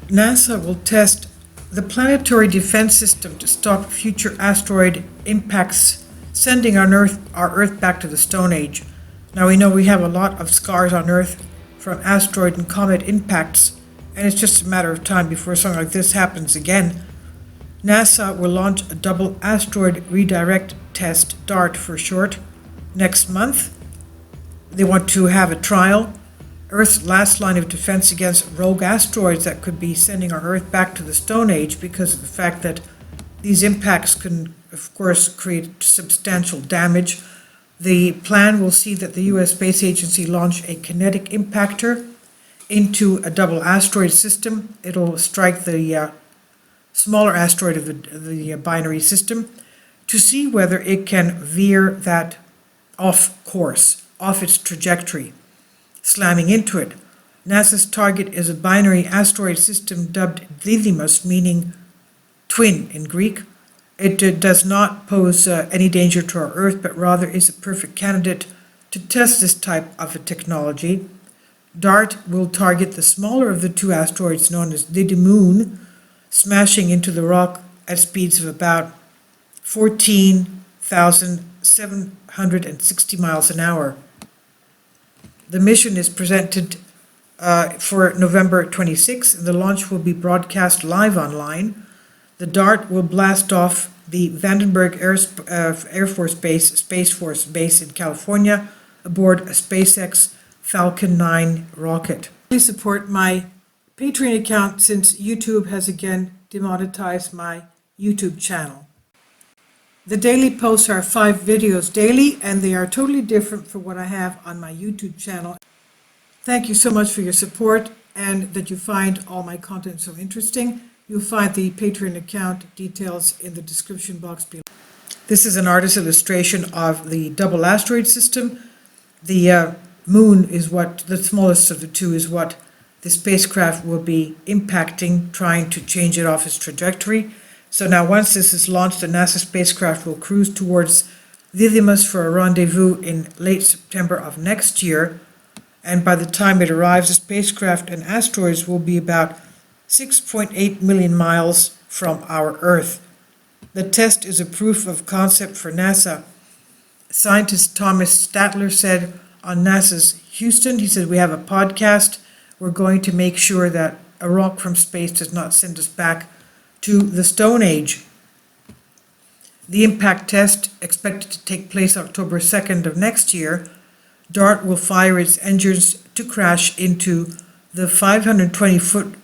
NASA will test the planetary defense system to stop future asteroid impacts, sending our Earth back to the Stone Age. Now we know we have a lot of scars on Earth from asteroid and comet impacts, and it's just a matter of time before something like this happens again. NASA will launch a double asteroid redirect test, DART for short, next month. They want to have a trial, Earth's last line of defense against rogue asteroids that could be sending our Earth back to the Stone Age, because of the fact that these impacts can, of course, create substantial damage. The plan will see that the U.S. Space Agency launch a kinetic impactor into a double asteroid system. It'll strike the smaller asteroid of the binary system to see whether it can veer that off course, off its trajectory, slamming into it. NASA's target is a binary asteroid system dubbed Didymos, meaning twin in Greek. It does not pose any danger to our Earth, but rather is a perfect candidate to test this type of a technology. DART will target the smaller of the two asteroids known as Didymoon, smashing into the rock at speeds of about 14,760 miles an hour. The mission is presented for November 26, and the launch will be broadcast live online. The DART will blast off the Vandenberg Air Force Base, Space Force Base in California, aboard a SpaceX Falcon 9 rocket. Please support my Patreon account since YouTube has again demonetized my YouTube channel. The daily posts are 5 videos daily, and they are totally different from what I have on my YouTube channel. Thank you so much for your support and that you find all my content so interesting. You'll find the Patreon account details in the description box below. This is an artist's illustration of the double asteroid system. The moon is what, the smallest of the two, is what the spacecraft will be impacting, trying to change it off its trajectory. So now once this is launched, the NASA spacecraft will cruise towards Didymos for a rendezvous in late September of next year. And by the time it arrives, the spacecraft and asteroids will be about 6.8 million miles from our Earth. The test is a proof of concept for NASA. Scientist Thomas Statler said on NASA's Houston, he said, "We have a podcast. We're going to make sure that a rock from space does not send us back to the Stone Age." The impact test, expected to take place October 2nd of next year, DART will fire its engines to crash into the 520-foot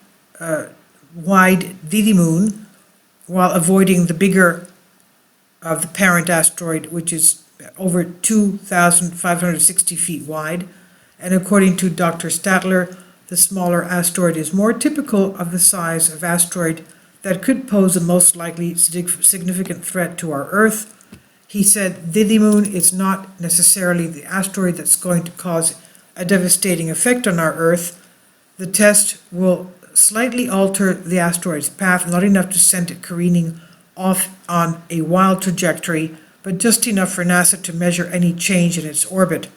wide Didymoon while avoiding the bigger of the parent asteroid, which is over 2,560 feet wide. And according to Dr. Statler, the smaller asteroid is more typical of the size of asteroid that could pose the most likely significant threat to our Earth. He said Didymoon is not necessarily the asteroid that's going to cause a devastating effect on our Earth. The test will slightly alter the asteroid's path, not enough to send it careening off on a wild trajectory, but just enough for NASA to measure any change in its orbit.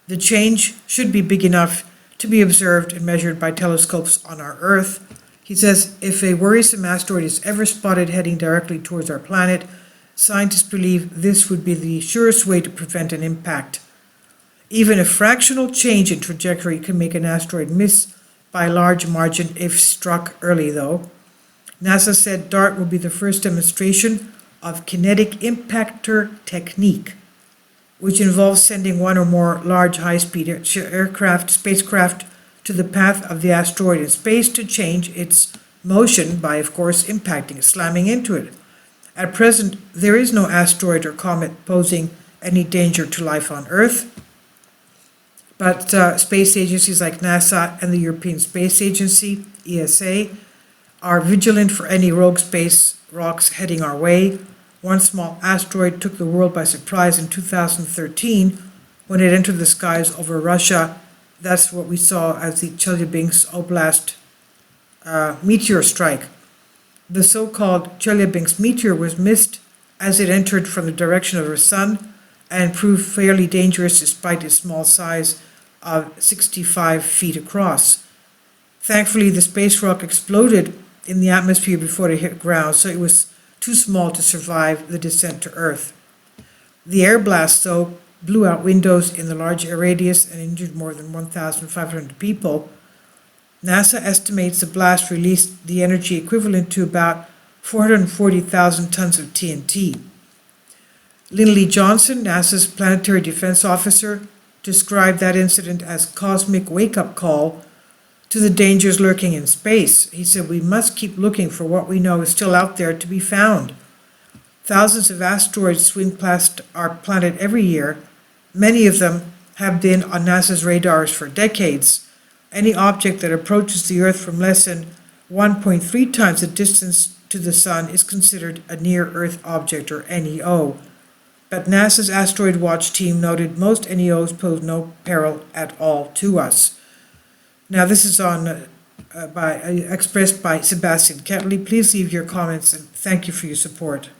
The change should be big enough to be observed and measured by telescopes on our Earth. He says if a worrisome asteroid is ever spotted heading directly towards our planet, scientists believe this would be the surest way to prevent an impact. Even a fractional change in trajectory can make an asteroid miss by a large margin if struck early, though. NASA said DART will be the first demonstration of kinetic impactor technique, which involves sending one or more large high-speed spacecraft to the path of the asteroid in space to change its motion by, of course, impacting it, slamming into it. At present, there is no asteroid or comet posing any danger to life on Earth, but space agencies like NASA and the European Space Agency, ESA, are vigilant for any rogue space rocks heading our way. One small asteroid took the world by surprise in 2013 when it entered the skies over Russia. That's what we saw as the Chelyabinsk Oblast meteor strike. The so-called Chelyabinsk meteor was missed as it entered from the direction of our sun and proved fairly dangerous despite its small size of 65 feet across. Thankfully, the space rock exploded in the atmosphere before it hit ground, so it was too small to survive the descent to Earth. The air blast, though, blew out windows in the large air radius and injured more than 1,500 people. NASA estimates the blast released the energy equivalent to about 440,000 tons of TNT. Lindley Johnson, NASA's planetary defense officer, described that incident as a cosmic wake-up call to the dangers lurking in space. He said, "We must keep looking for what we know is still out there to be found. Thousands of asteroids swing past our planet every year. Many of them have been on NASA's radars for decades. Any object that approaches the Earth from less than 1.3 times the distance to the Sun is considered a near-Earth object, or NEO. But NASA's Asteroid Watch team noted most NEOs pose no peril at all to us." Now, this is expressed by Sebastian Ketley. Please leave your comments, and thank you for your support.